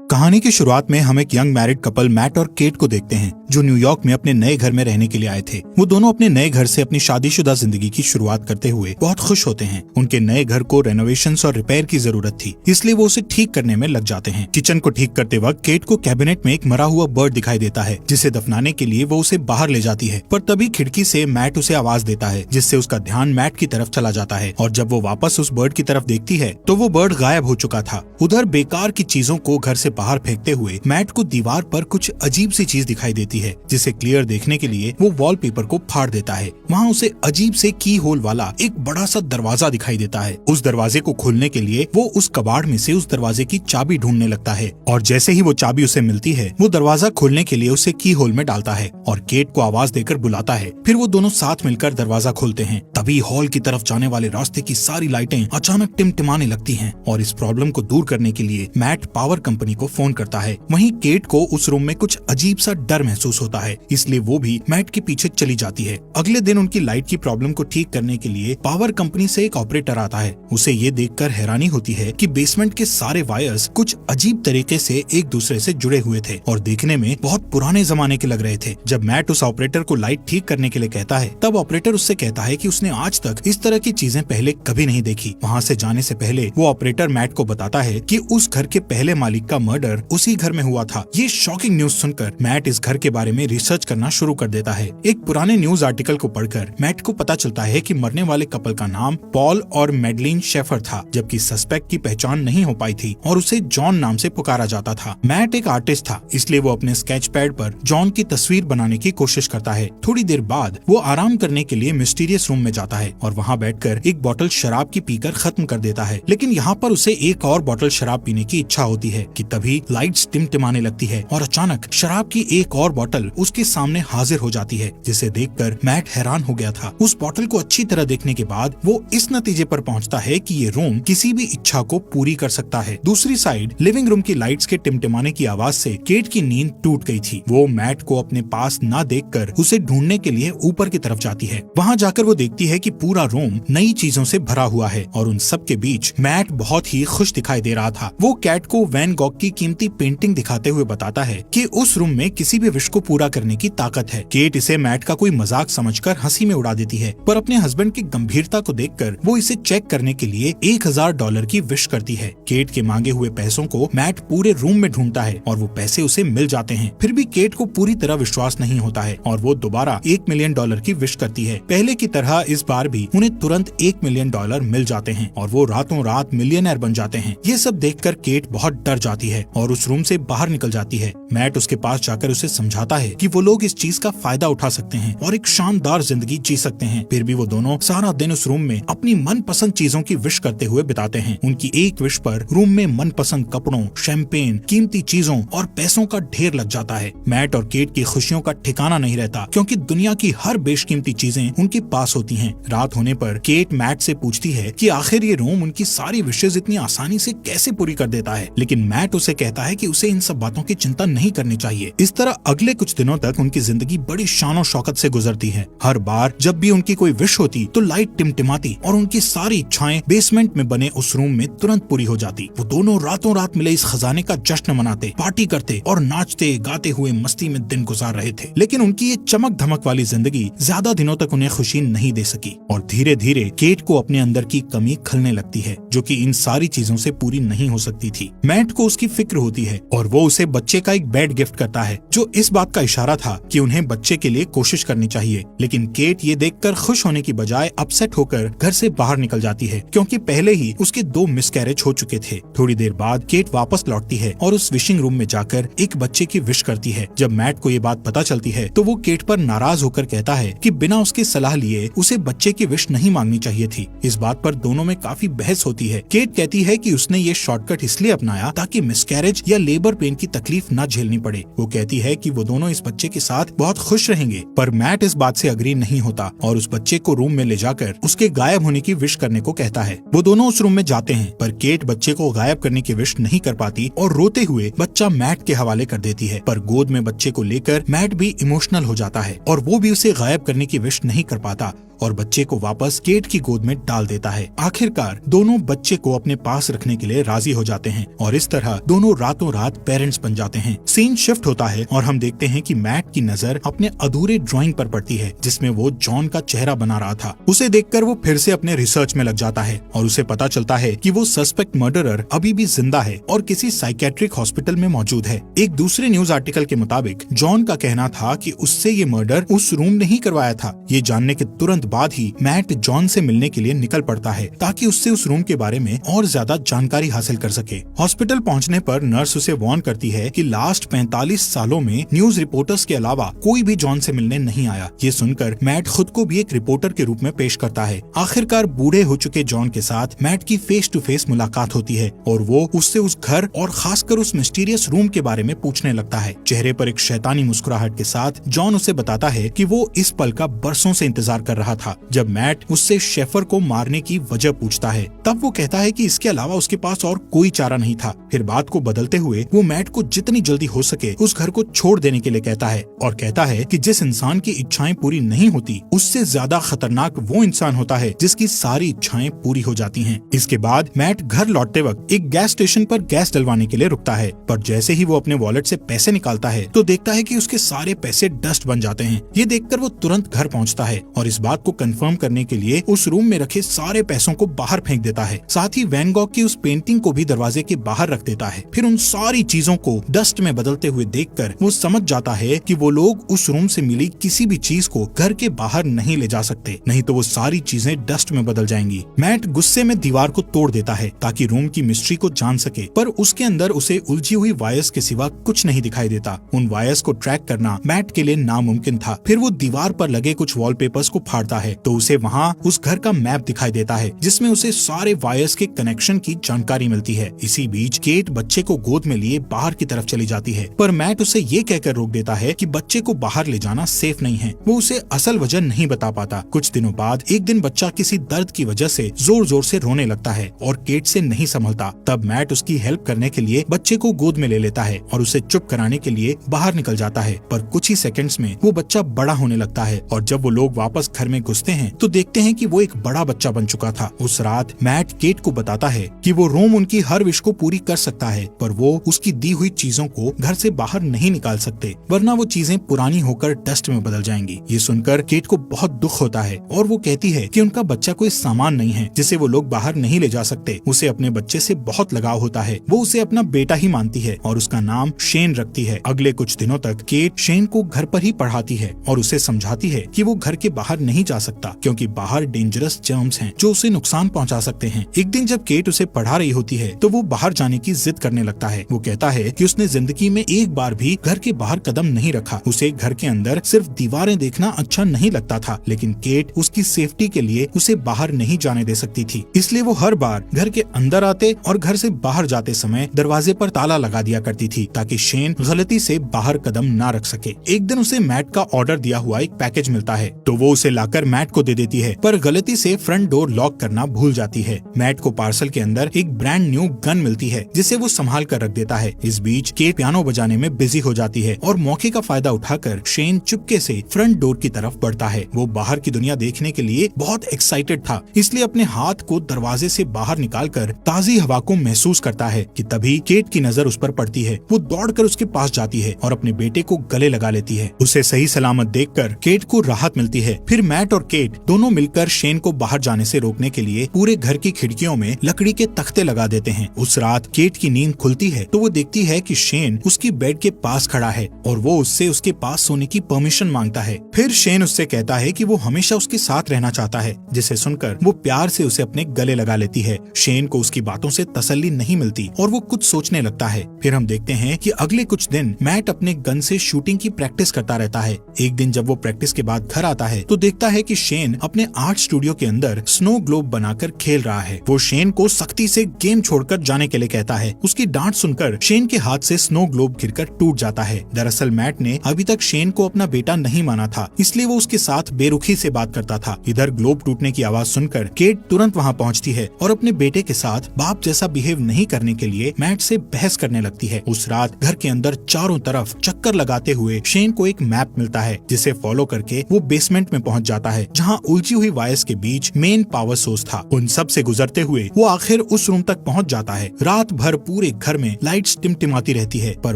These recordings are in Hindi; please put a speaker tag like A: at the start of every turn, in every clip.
A: कहानी की शुरुआत में हम एक यंग मैरिड कपल मैट और केट को देखते हैं जो न्यूयॉर्क में अपने नए घर में रहने के लिए आए थे। वो दोनों अपने नए घर से अपनी शादीशुदा जिंदगी की शुरुआत करते हुए बहुत खुश होते हैं। उनके नए घर को रेनोवेशंस और रिपेयर की जरूरत थी, इसलिए वो उसे ठीक करने में लग जाते हैं। किचन को ठीक करते वक्त केट को कैबिनेट में एक मरा हुआ बर्ड दिखाई देता है, जिसे दफनाने के लिए वो उसे बाहर ले जाती है। पर तभी खिड़की से मैट उसे आवाज देता है, जिससे उसका ध्यान मैट की तरफ चला जाता है। और जब वो वापस उस बर्ड की तरफ देखती है तो वो बर्ड गायब हो चुका था। उधर बेकार की चीजों को घर से बाहर फेंकते हुए मैट को दीवार पर कुछ अजीब सी चीज दिखाई देती है, जिसे क्लियर देखने के लिए वो वॉलपेपर को फाड़ देता है। वहाँ उसे अजीब से की होल वाला एक बड़ा सा दरवाजा दिखाई देता है। उस दरवाजे को खोलने के लिए वो उस कबाड़ में से उस दरवाजे की चाबी ढूंढने लगता है, और जैसे ही वो चाबी उसे मिलती है वो दरवाजा खोलने के लिए उसे की होल में डालता है और केट को आवाज देकर बुलाता है। फिर वो दोनों साथ मिलकर दरवाजा खोलते हैं। तभी हॉल की तरफ जाने वाले रास्ते की सारी लाइटें अचानक टिमटिमाने लगती हैं, और इस प्रॉब्लम को दूर करने के लिए मैट पावर कंपनी को फोन करता है। वहीं केट को उस रूम में कुछ अजीब सा डर महसूस होता है, इसलिए वो भी मैट के पीछे चली जाती है। अगले दिन उनकी लाइट की प्रॉब्लम को ठीक करने के लिए पावर कंपनी से एक ऑपरेटर आता है। उसे ये देखकर हैरानी होती है कि बेसमेंट के सारे वायर्स कुछ अजीब तरीके से एक दूसरे से जुड़े हुए थे और देखने में बहुत पुराने जमाने के लग रहे थे। जब मैट उस ऑपरेटर को लाइट ठीक करने के लिए कहता है, तब ऑपरेटर उससे कहता है कि उसने आज तक इस तरह की चीजें पहले कभी नहीं देखी। वहाँ से जाने से पहले वो ऑपरेटर मैट को बताता है कि उस घर के पहले मालिक का मर्डर उसी घर में हुआ था। ये शॉकिंग न्यूज सुनकर मैट इस घर के बारे में रिसर्च करना शुरू कर देता है। एक पुराने न्यूज आर्टिकल को पढ़कर मैट को पता चलता है कि मरने वाले कपल का नाम पॉल और मैडलिन शेफर था, जबकि सस्पेक्ट की पहचान नहीं हो पाई थी और उसे जॉन नाम से पुकारा जाता था। मैट एक आर्टिस्ट था, इसलिए वो अपने स्केच पैड पर जॉन की तस्वीर बनाने की कोशिश करता है। थोड़ी देर बाद वो आराम करने के लिए मिस्टीरियस रूम में जाता है और वहाँ बैठकर एक बोतल शराब की पीकर खत्म कर देता है। लेकिन यहाँ पर उसे एक और बोतल शराब पीने की इच्छा होती है कि तभी लाइट्स टिमटिमाने लगती है और अचानक शराब की एक और बोतल उसके सामने हाजिर हो जाती है, जिसे देखकर मैट हैरान हो गया था। उस बोतल को अच्छी तरह देखने के बाद वो इस नतीजे पर पहुंचता है कि ये रूम किसी भी इच्छा को पूरी कर सकता है। दूसरी साइड लिविंग रूम की लाइट्स के टिमटिमाने की आवाज से केट की नींद टूट गई थी। वो मैट को अपने पास न देखकर उसे ढूंढने के लिए ऊपर की तरफ जाती है। वहाँ जाकर वो देखती है कि पूरा रूम नई चीजों से भरा हुआ है और उन सब के बीच मैट बहुत ही खुश दिखाई दे रहा था। वो कैट को वैन गॉग की कीमती पेंटिंग दिखाते हुए बताता है कि उस रूम में किसी भी विश को पूरा करने की ताकत है। केट इसे मैट का कोई मजाक समझकर हंसी में उड़ा देती है, पर अपने हस्बैंड की गंभीरता को देखकर वो इसे चेक करने के लिए $1000 की विश करती है। केट के मांगे हुए पैसों को मैट पूरे रूम में ढूंढता है और वो पैसे उसे मिल जाते हैं। फिर भी केट को पूरी तरह विश्वास नहीं होता है और वो दोबारा $1 मिलियन की विश करती है। पहले की तरह इस बार भी उन्हें तुरंत $1 मिलियन मिल जाते हैं और वो रातों रात मिलियनर बन जाते हैं। ये सब देखकर केट बहुत डर जाती है और उस रूम से बाहर निकल जाती है। मैट उसके पास जाकर उसे समझाता है कि वो लोग इस चीज का फायदा उठा सकते हैं और एक शानदार जिंदगी जी सकते हैं। फिर भी वो दोनों सारा दिन उस रूम में अपनी मनपसंद चीजों की विश करते हुए बिताते हैं। उनकी एक विश पर रूम में मनपसंद कपड़ों, शैंपेन, कीमती चीजों और पैसों का ढेर लग जाता है। मैट और केट की खुशियों का ठिकाना नहीं रहता, क्योंकि दुनिया की हर बेशकीमती चीजें उनके पास होती हैं। रात होने पर केट मैट से पूछती है कि आखिर ये रूम उनकी सारी विशेष इतनी आसानी से कैसे पूरी कर देता है, लेकिन मैट उसे कहता है कि उसे इन सब बातों की चिंता नहीं करनी चाहिए। इस तरह अगले कुछ दिनों तक उनकी जिंदगी बड़ी शान शौकत से गुजरती है। हर बार जब भी उनकी कोई विश होती तो लाइट टिमटिमाती और उनकी सारी इच्छाएं बेसमेंट में बने उस रूम में तुरंत पूरी हो जाती। वो दोनों रातों रात मिले इस खजाने का जश्न मनाते, पार्टी करते और नाचते गाते हुए मस्ती में दिन गुजार रहे थे। लेकिन उनकी ये चमक धमक वाली जिंदगी ज्यादा दिनों तक उन्हें खुशी नहीं दे सकी और धीरे धीरे केट को अपने अंदर की कमी खलने लगती है, जो कि इन सारी चीजों से पूरी नहीं हो सकती थी। मैट को उसकी फिक्र होती है और वो उसे बच्चे का एक बेड गिफ्ट करता है, जो इस बात का इशारा था कि उन्हें बच्चे के लिए कोशिश करनी चाहिए। लेकिन केट ये देखकर खुश होने की बजाय अपसेट होकर घर से बाहर निकल जाती है, क्योंकि पहले ही उसके 2 मिसकैरेज हो चुके थे। थोड़ी देर बाद केट वापस लौटती है और उस विशिंग रूम में जाकर एक बच्चे की विश करती है। जब मैट को ये बात पता चलती है तो वो केट पर नाराज होकर कहता है कि बिना उसकी सलाह लिए उसे बच्चे की विश नहीं मांगनी चाहिए थी। इस बात पर दोनों में काफी बहस होती है। केट कहती है कि उसने ये शॉर्टकट इसलिए अपनाया ताकि मिसकैरेज या लेबर पेन की तकलीफ न झेलनी पड़े। वो कहती है कि वो दोनों इस बच्चे के साथ बहुत खुश रहेंगे, पर मैट इस बात से अग्री नहीं होता और उस बच्चे को रूम में ले जाकर उसके गायब होने की विश करने को कहता है। वो दोनों उस रूम में जाते हैं, पर केट बच्चे को गायब करने की विश नहीं कर पाती और रोते हुए बच्चा मैट के हवाले कर देती है। पर गोद में बच्चे को लेकर मैट भी इमोशनल हो जाता है और वो भी उसे गायब करने की विश नहीं कर पाता। और बच्चे को वापस केट की गोद में डाल देता है। आखिरकार दोनों बच्चे को अपने पास रखने के लिए राजी हो जाते हैं और इस तरह दोनों रातों रात पेरेंट्स बन जाते हैं। सीन शिफ्ट होता है और हम देखते हैं कि मैट की नजर अपने अधूरे ड्राइंग पर पड़ती है जिसमें वो जॉन का चेहरा बना रहा था। उसे देखकर वो फिर से अपने रिसर्च में लग जाता है और उसे पता चलता है कि वो सस्पेक्ट मर्डरर अभी भी जिंदा है और किसी साइकेट्रिक हॉस्पिटल में मौजूद है। एक दूसरे न्यूज आर्टिकल के मुताबिक जॉन का कहना था कि उससे ये मर्डर उस रूम ने ही करवाया था। ये जानने के तुरंत बाद ही मैट जॉन से मिलने के लिए निकल पड़ता है ताकि उससे उस रूम के बारे में और ज्यादा जानकारी हासिल कर सके। हॉस्पिटल पहुंचने पर नर्स उसे वार्न करती है कि लास्ट 45 सालों में न्यूज रिपोर्टर्स के अलावा कोई भी जॉन से मिलने नहीं आया। ये सुनकर मैट खुद को भी एक रिपोर्टर के रूप में पेश करता है। आखिरकार बूढ़े हो चुके जॉन के साथ मैट की फेस टू फेस मुलाकात होती है और वो उससे उस घर और खासकर उस मिस्टीरियस रूम के बारे में पूछने लगता है। चेहरे पर एक शैतानी मुस्कुराहट के साथ जॉन उसे बताता है कि वो इस पल का बरसों से इंतजार कर रहा था जब मैट उससे शेफर को मारने की वजह पूछता है। तब वो कहता है कि इसके अलावा उसके पास और कोई चारा नहीं था। फिर बात को बदलते हुए वो मैट को जितनी जल्दी हो सके उस घर को छोड़ देने के लिए कहता है और कहता है कि जिस इंसान की इच्छाएं पूरी नहीं होती उससे ज्यादा खतरनाक वो इंसान होता है जिसकी सारी इच्छाएं पूरी हो जाती हैं। इसके बाद मैट घर लौटते वक्त एक गैस स्टेशन पर गैस डलवाने के लिए रुकता है, पर जैसे ही वो अपने वॉलेट से पैसे निकालता है तो देखता है कि उसके सारे पैसे डस्ट बन जाते हैं। ये देखकर वो तुरंत घर पहुंचता है और इस बात को कंफर्म करने के लिए उस रूम में रखे सारे पैसों को बाहर फेंक देता है। साथ ही वैन गॉग की उस पेंटिंग को भी दरवाजे के बाहर रख देता है। फिर उन सारी चीजों को डस्ट में बदलते हुए देखकर वो समझ जाता है कि वो लोग उस रूम से मिली किसी भी चीज को घर के बाहर नहीं ले जा सकते, नहीं तो वो सारी चीजें डस्ट में बदल जाएंगी। मैट गुस्से में दीवार को तोड़ देता है ताकि रूम की मिस्ट्री को जान सके, पर उसके अंदर उसे उलझी हुई वायर्स के सिवा कुछ नहीं दिखाई देता। उन वायर्स को ट्रैक करना मैट के लिए नामुमकिन था। फिर वो दीवार पर लगे कुछ वॉलपेपर्स को फाड़ता है तो उसे वहाँ उस घर का मैप दिखाई देता है जिसमें उसे सारे वायर्स के कनेक्शन की जानकारी मिलती है। इसी बीच केट बच्चे को गोद में लिए बाहर की तरफ चली जाती है, पर मैट उसे ये कहकर रोक देता है कि बच्चे को बाहर ले जाना सेफ नहीं है। वो उसे असल वजह नहीं बता पाता। कुछ दिनों बाद एक दिन बच्चा किसी दर्द की वजह से जोर जोर से रोने लगता है और केट से नहीं संभलता। तब मैट उसकी हेल्प करने के लिए बच्चे को गोद में ले लेता है और उसे चुप कराने के लिए बाहर निकल जाता है, पर कुछ ही सेकंड्स में वो बच्चा बड़ा होने लगता है और जब वो लोग वापस घर में घुसते हैं तो देखते हैं कि वो एक बड़ा बच्चा बन चुका था। उस रात मैट केट को बताता है कि वो रोम उनकी हर विश को पूरी कर सकता है, पर वो उसकी दी हुई चीजों को घर से बाहर नहीं निकाल सकते, वरना वो चीजें पुरानी होकर डस्ट में बदल जाएंगी। ये सुनकर केट को बहुत दुख होता है और वो कहती है कि उनका बच्चा कोई सामान नहीं है जिसे वो लोग बाहर नहीं ले जा सकते। उसे अपने बच्चे से बहुत लगाव होता है। वो उसे अपना बेटा ही मानती है और उसका नाम शेन रखती है। अगले कुछ दिनों तक केट शेन को घर पर ही पढ़ाती है और उसे समझाती है कि वो घर के बाहर नहीं जा सकता क्योंकि बाहर डेंजरस जर्म्स हैं जो उसे नुकसान पहुंचा सकते हैं। एक दिन जब केट उसे पढ़ा रही होती है तो वो बाहर जाने की जिद करने लगता है। वो कहता है कि उसने जिंदगी में एक बार भी घर के बाहर कदम नहीं रखा। उसे घर के अंदर सिर्फ दीवारें देखना अच्छा नहीं लगता था, लेकिन केट उसकी सेफ्टी के लिए उसे बाहर नहीं जाने दे सकती थी। इसलिए वो हर बार घर के अंदर आते और घर से बाहर जाते समय दरवाजे पर ताला लगा दिया करती थी ताकि शेन गलती से बाहर कदम ना रख सके। एक दिन उसे मैट का ऑर्डर दिया हुआ एक पैकेज मिलता है तो वो उसे लाकर मैट को दे देती है, पर गलती से फ्रंट डोर लॉक करना भूल जाती है। मैट को पार्सल के अंदर एक ब्रांड न्यू गन मिलती है जिसे वो संभाल कर रख देता है। इस बीच केट पियानो बजाने में बिजी हो जाती है और मौके का फायदा उठाकर शेन चुपके से फ्रंट डोर की तरफ बढ़ता है। वो बाहर की दुनिया देखने के लिए बहुत एक्साइटेड था, इसलिए अपने हाथ को दरवाजे से बाहर निकालकर ताजी हवा को महसूस करता है कि तभी केट की नजर उस पर पड़ती है। वो दौड़कर उसके पास जाती है और अपने बेटे को गले लगा लेती है। उसे सही सलामत देखकर केट को राहत मिलती है। फिर मैट और केट दोनों मिलकर शेन को बाहर जाने से रोकने के लिए पूरे घर की खिड़कियों में लकड़ी के तख्ते लगा देते हैं। उस रात केट की नींद खुलती है तो वो देखती है कि शेन उसकी बेड के पास खड़ा है और वो उससे उसके पास सोने की परमिशन मांगता है। फिर शेन उससे कहता है कि वो हमेशा उसके साथ रहना चाहता है, जिसे सुनकर वो प्यार से उसे अपने गले लगा लेती है। शेन को उसकी बातों से तसल्ली नहीं मिलती और वो कुछ सोचने लगता है। फिर हम देखते हैं कि अगले कुछ दिन मैट अपने गन से शूटिंग की प्रैक्टिस करता रहता है। एक दिन जब वो प्रैक्टिस के बाद घर आता है तो देखता है कि शेन अपने आर्ट स्टूडियो के अंदर स्नो ग्लोब बनाकर खेल रहा है। वो शेन को सख्ती से गेम छोड़कर जाने के लिए कहता है। उसकी डांट सुनकर शेन के हाथ से स्नो ग्लोब गिरकर टूट जाता है। दरअसल मैट ने अभी तक शेन को अपना बेटा नहीं माना था, इसलिए वो उसके साथ बेरुखी से बात करता था। इधर ग्लोब टूटने की आवाज सुनकर केट तुरंत वहाँ पहुँचती है और अपने बेटे के साथ बाप जैसा बिहेव नहीं करने के लिए मैट से बहस करने लगती है। उस रात घर के अंदर चारों तरफ चक्कर लगाते हुए शेन को एक मैप मिलता है जिसे फॉलो करके वो बेसमेंट में पहुँच जाता जाता है जहाँ उलझी हुई वायर्स के बीच मेन पावर सोर्स था। उन सब से गुजरते हुए वो आखिर उस रूम तक पहुँच जाता है। रात भर पूरे घर में लाइट्स टिमटिमाती रहती है, पर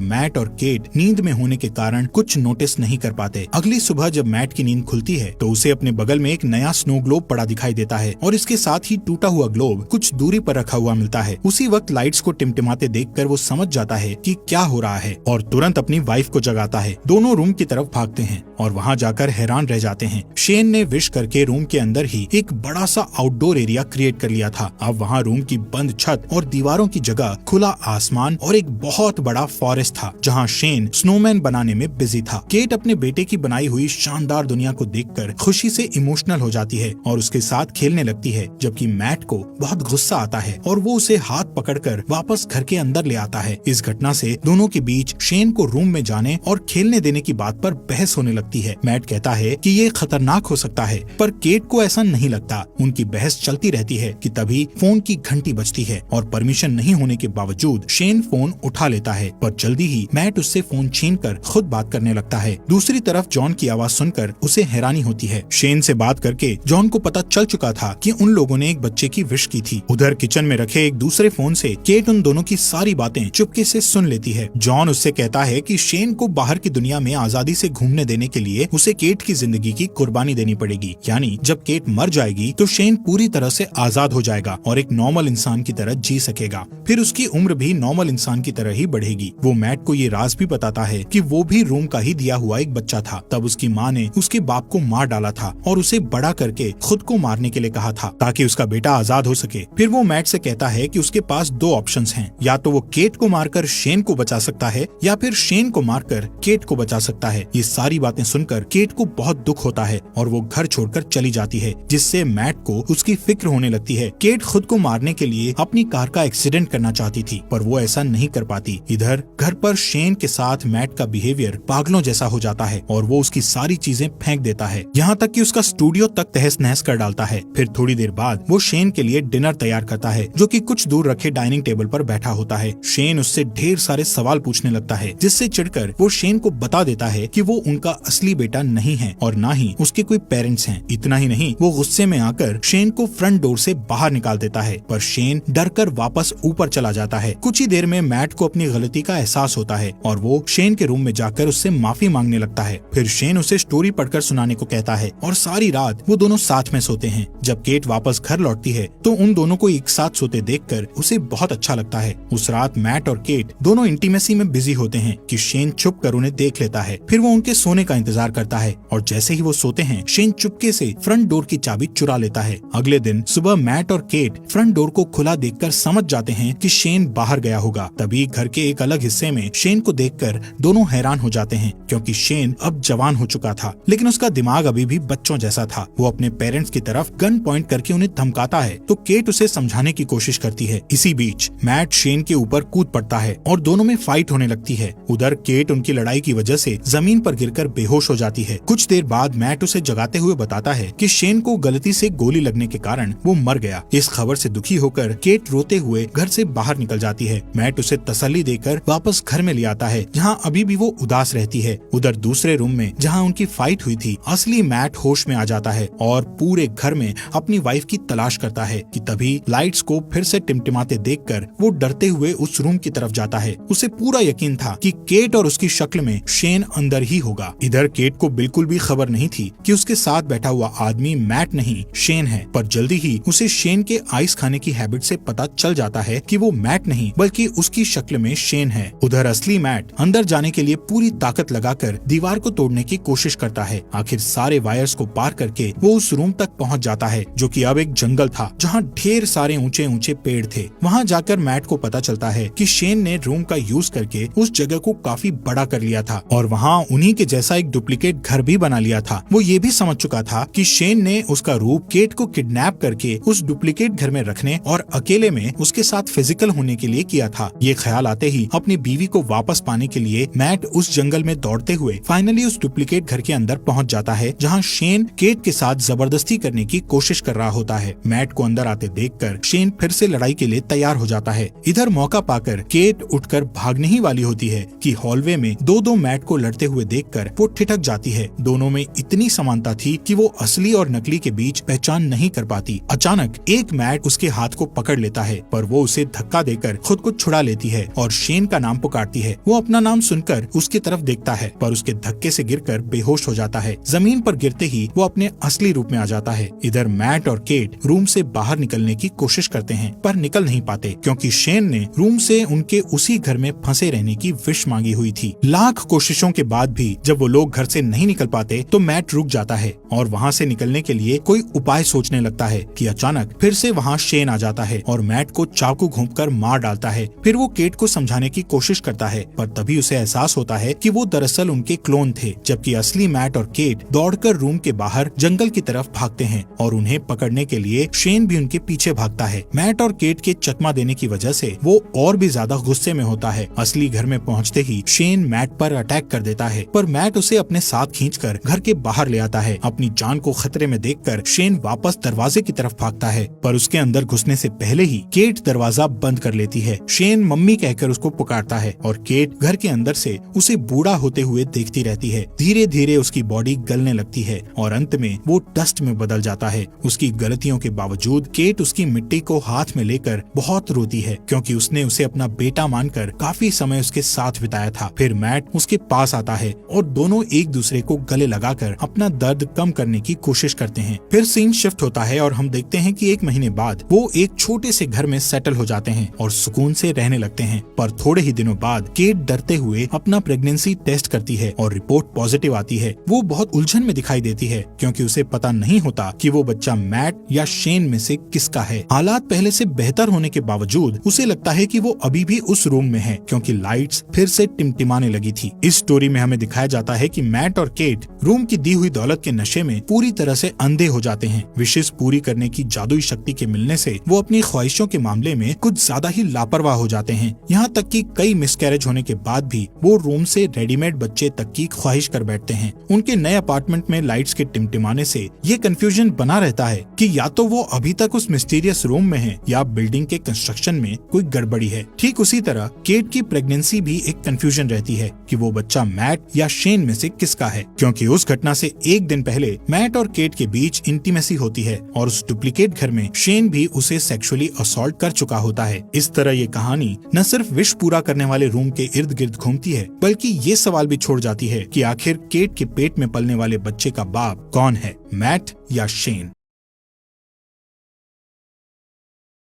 A: मैट और केट नींद में होने के कारण कुछ नोटिस नहीं कर पाते। अगली सुबह जब मैट की नींद खुलती है तो उसे अपने बगल में एक नया स्नो ग्लोब पड़ा दिखाई देता है और इसके साथ ही टूटा हुआ ग्लोब कुछ दूरी पर रखा हुआ मिलता है। उसी वक्त लाइट्स को टिमटिमाते देखकर वो समझ जाता है कि क्या हो रहा है और तुरंत अपनी वाइफ को जगाता है। दोनों रूम की तरफ भागते हैं और वहाँ जाकर हैरान रह जाते हैं। शेन ने विश करके रूम के अंदर ही एक बड़ा सा आउटडोर एरिया क्रिएट कर लिया था। अब वहाँ रूम की बंद छत और दीवारों की जगह खुला आसमान और एक बहुत बड़ा फॉरेस्ट था जहाँ शेन स्नोमैन बनाने में बिजी था। केट अपने बेटे की बनाई हुई शानदार दुनिया को देखकर खुशी से इमोशनल हो जाती है और उसके साथ खेलने लगती है, जबकि मैट को बहुत गुस्सा आता है और वो उसे हाथ पकड़कर वापस घर के अंदर ले आता है। इस घटना से दोनों के बीच शेन को रूम में जाने और खेलने देने की बात पर बहस होने लगती है। मैट कहता है कि ये खतरनाक हो सकता है, पर केट को ऐसा नहीं लगता। उनकी बहस चलती रहती है कि तभी फोन की घंटी बजती है और परमिशन नहीं होने के बावजूद शेन फोन उठा लेता है, पर जल्दी ही मैट उससे फोन छीनकर खुद बात करने लगता है। दूसरी तरफ जॉन की आवाज सुनकर उसे हैरानी होती है। शेन से बात करके जॉन को पता चल चुका था कि उन लोगों ने एक बच्चे की विश की थी। उधर किचन में रखे एक दूसरे फोन से केट उन दोनों की सारी बातें चुपके से सुन लेती है। जॉन उससे कहता है कि शेन को बाहर की दुनिया में आजादी से घूमने देने के लिए उसे केट की जिंदगी की कुर्बानी देनी पड़ेगी, यानी जब केट मर जाएगी तो शेन पूरी तरह से आजाद हो जाएगा और एक नॉर्मल इंसान की तरह जी सकेगा। फिर उसकी उम्र भी नॉर्मल इंसान की तरह ही बढ़ेगी। वो मैट को ये राज भी बताता है कि वो भी रूम का ही दिया हुआ एक बच्चा था। तब उसकी माँ ने उसके बाप को मार डाला था और उसे बड़ा करके खुद को मारने के लिए कहा था ताकि उसका बेटा आजाद हो सके। फिर वो मैट से कहता है कि उसके पास दो ऑप्शंस हैं, या तो वो केट को मारकर शेन को बचा सकता है या फिर शेन को मारकर केट को बचा सकता है। ये सारी बातें सुनकर केट को बहुत दुख होता है और वो घर छोड़कर चली जाती है, जिससे मैट को उसकी फिक्र होने लगती है। केट खुद को मारने के लिए अपनी कार का एक्सीडेंट करना चाहती थी, पर वो ऐसा नहीं कर पाती। इधर घर पर शेन के साथ मैट का बिहेवियर पागलों जैसा हो जाता है और वो उसकी सारी चीजें फेंक देता है, यहाँ तक कि उसका स्टूडियो तक तहस नहस कर डालता है। फिर थोड़ी देर बाद वो शेन के लिए डिनर तैयार करता है, जो कि कुछ दूर रखे डाइनिंग टेबल पर बैठा होता है। शेन उससे ढेर सारे सवाल पूछने लगता है, जिससे चिढ़कर वो शेन को बता देता है कि वो उनका असली बेटा नहीं है और ना ही उसके कोई पेरेंट्स हैं। इतना ही नहीं, वो गुस्से में आकर शेन को फ्रंट डोर से बाहर निकाल देता है, पर शेन डरकर वापस ऊपर चला जाता है। कुछ ही देर में मैट को अपनी गलती का एहसास होता है और वो शेन के रूम में जाकर उससे माफी मांगने लगता है। फिर शेन उसे स्टोरी पढ़कर सुनाने को कहता है और सारी रात वो दोनों साथ में सोते हैं। जब केट वापस घर लौटती है तो उन दोनों को एक साथ सोते देखकर उसे बहुत अच्छा लगता है। उस रात मैट और केट दोनों इंटीमेसी में बिजी होते हैं कि शेन छुप कर उन्हें देख लेता है। फिर वो उनके सोने का इंतजार करता है और जैसे ही वो सोते हैं शेन चुपके से फ्रंट डोर की चाबी चुरा लेता है। अगले दिन सुबह मैट और केट फ्रंट डोर को खुला देखकर समझ जाते हैं कि शेन बाहर गया होगा। तभी घर के एक अलग हिस्से में शेन को देखकर दोनों हैरान हो जाते हैं, क्योंकि शेन अब जवान हो चुका था, लेकिन उसका दिमाग अभी भी बच्चों जैसा था। वो अपने पेरेंट्स की तरफ गन पॉइंट करके उन्हें धमकाता है तो केट उसे समझाने की कोशिश करती है। इसी बीच मैट शेन के ऊपर कूद पड़ता है और दोनों में फाइट होने लगती है। उधर केट उनकी लड़ाई की वजह से जमीन पर गिरकर बेहोश हो जाती है। कुछ देर बाद मैट उसे जगाते हुए बताता है कि शेन को गलती से गोली लगने के कारण वो मर गया। इस खबर से दुखी होकर केट रोते हुए घर से बाहर निकल जाती है। मैट उसे तसल्ली देकर वापस घर में ले आता है, जहाँ अभी भी वो उदास रहती है। उधर दूसरे रूम में जहाँ उनकी फाइट हुई थी, असली मैट होश में आ जाता है और पूरे घर में अपनी वाइफ की तलाश करता है कि तभी लाइट्स को फिर से टिमटिमाते देखकर वो डरते हुए उस रूम की तरफ जाता है। उसे पूरा यकीन था कि केट और उसकी शक्ल में शेन अंदर ही होगा। इधर केट को बिल्कुल भी खबर नहीं थी कि उसके साथ बैठा हुआ आदमी मैट नहीं शेन है, पर जल्दी ही उसे शेन के आइस खाने की हैबिट से पता चल जाता है कि वो मैट नहीं बल्कि उसकी शक्ल में शेन है। उधर असली मैट अंदर जाने के लिए पूरी ताकत लगाकर दीवार को तोड़ने की कोशिश करता है। आखिर सारे वायर्स को पार करके वो उस रूम तक पहुंच जाता है, जो कि अब एक जंगल था जहां ढेर सारे ऊंचे ऊंचे पेड़ थे। वहां जाकर मैट को पता चलता है कि शेन ने रूम का यूज करके उस जगह को काफी बड़ा कर लिया था और वहां उन्हीं के जैसा एक डुप्लीकेट घर भी बना लिया था। वो ये भी समझ चुका था कि शेन ने उसका रूप केट को किडनैप करके उस डुप्लीकेट घर में रखने और अकेले में उसके साथ फिजिकल होने के लिए किया था। ये ख्याल आते ही अपनी बीवी को वापस पाने के लिए मैट उस जंगल में दौड़ते हुए फाइनली उस डुप्लीकेट घर के अंदर पहुंच जाता है, जहां शेन केट के साथ जबरदस्ती करने की कोशिश कर रहा होता है। मैट को अंदर आते देखकर शेन फिर से लड़ाई के लिए तैयार हो जाता है। इधर मौका पाकर केट उठकर भागने ही वाली होती है कि हॉलवे में दो मैट को लड़ते हुए देखकर वो ठिठक जाती है। दोनों में इतनी समानता थी कि वो असली और नकली के बीच पहचान नहीं कर पाती। अचानक एक मैट उसके हाथ को पकड़ लेता है, पर वो उसे धक्का देकर खुद को छुड़ा लेती है और शेन का नाम पुकारती है। वो अपना नाम सुनकर उसकी तरफ देखता है, पर उसके धक्के से गिरकर बेहोश हो जाता है। जमीन पर गिरते ही वो अपने असली रूप में आ जाता है। इधर मैट और केट रूम से बाहर निकलने की कोशिश करते हैं, पर निकल नहीं पाते क्योंकि शेन ने रूम से उनके उसी घर में फंसे रहने की विश मांगी हुई थी। लाख कोशिशों के बाद भी जब वो लोग घर से नहीं निकल पाते तो मैट रुक जाता है और वहाँ से निकलने के लिए कोई उपाय सोचने लगता है कि अचानक फिर से वहाँ शेन आ जाता है और मैट को चाकू घोंपकर मार डालता है। फिर वो केट को समझाने की कोशिश करता है, पर तभी उसे एहसास होता है कि वो दरअसल उनके क्लोन थे, जबकि असली मैट और केट दौड़कर रूम के बाहर जंगल की तरफ भागते हैं और उन्हें पकड़ने के लिए शेन भी उनके पीछे भागता है। मैट और केट के चकमा देने की वजह से वो और भी ज्यादा गुस्से में होता है। असली घर में पहुंचते ही शेन मैट पर अटैक कर देता है, पर मैट उसे अपने साथ खींचकर घर के बाहर ले आता है। अपनी जान को खतरे में देखकर शेन वापस दरवाजे की तरफ भागता है, पर उसके अंदर घुसने से पहले ही केट दरवाजा बंद कर लेती है। शेन मम्मी कहकर उसको पुकारता है और केट घर के अंदर से उसे बूढ़ा होते हुए देखती रहती है। धीरे धीरे उसकी बॉडी गलने लगती है और अंत में वो डस्ट में बदल जाता है। उसकी गलतियों के बावजूद केट उसकी मिट्टी को हाथ में लेकर बहुत रोती है, क्योंकि उसने उसे अपना बेटा मानकर काफी समय उसके साथ बिताया था। फिर मैट उसके पास आता है और दोनों एक दूसरे को गले लगाकर अपना दर्द कम करने की कोशिश करते हैं। फिर सीन शिफ्ट होता है और हम देखते हैं कि 1 महीने बाद वो एक छोटे से घर में सेटल हो जाते हैं और सुकून से रहने लगते हैं। पर थोड़े ही दिनों बाद केट डरते हुए अपना प्रेगनेंसी टेस्ट करती है और रिपोर्ट पॉजिटिव आती है। वो बहुत उलझन में दिखाई देती है, क्योंकि उसे पता नहीं होता कि वो बच्चा मैट या शेन में से किसका है। हालात पहले से बेहतर होने के बावजूद उसे लगता है कि वो अभी भी उस रूम में है, क्योंकि लाइट्स फिर से टिमटिमाने लगी थी। इस स्टोरी में हमें दिखाया जाता है कि मैट और केट रूम की दी हुई दौलत के नशे में पूरी तरह से अंधे हो जाते हैं। विशेष पूरी करने की जादुई शक्ति के मिलने से वो अपनी ख्वाहिशों के मामले में कुछ ज्यादा ही लापरवाह हो जाते हैं। यहाँ तक कि कई मिसकैरेज होने के बाद भी वो रूम से रेडीमेड बच्चे तक की ख्वाहिश कर बैठते हैं। उनके नए अपार्टमेंट में लाइट्स के टिमटिमाने से ये कंफ्यूजन बना रहता है कि या तो वो अभी तक उस मिस्टीरियस रूम में है या बिल्डिंग के कंस्ट्रक्शन में कोई गड़बड़ी है। ठीक उसी तरह केट की प्रेगनेंसी भी एक कंफ्यूजन रहती है कि वो बच्चा मैट या शेन में से किसका है, क्योंकि उस घटना से 1 दिन पहले मैट और केट के बीच इंटीमेसी होती है और उस डुप्लीकेट घर में शेन भी उसे सेक्सुअली असॉल्ट कर चुका होता है। इस तरह ये कहानी न सिर्फ विश पूरा करने वाले रूम के इर्द गिर्द घूमती है, बल्कि ये सवाल भी छोड़ जाती है कि आखिर केट के पेट में पलने वाले बच्चे का बाप कौन है, मैट या शेन।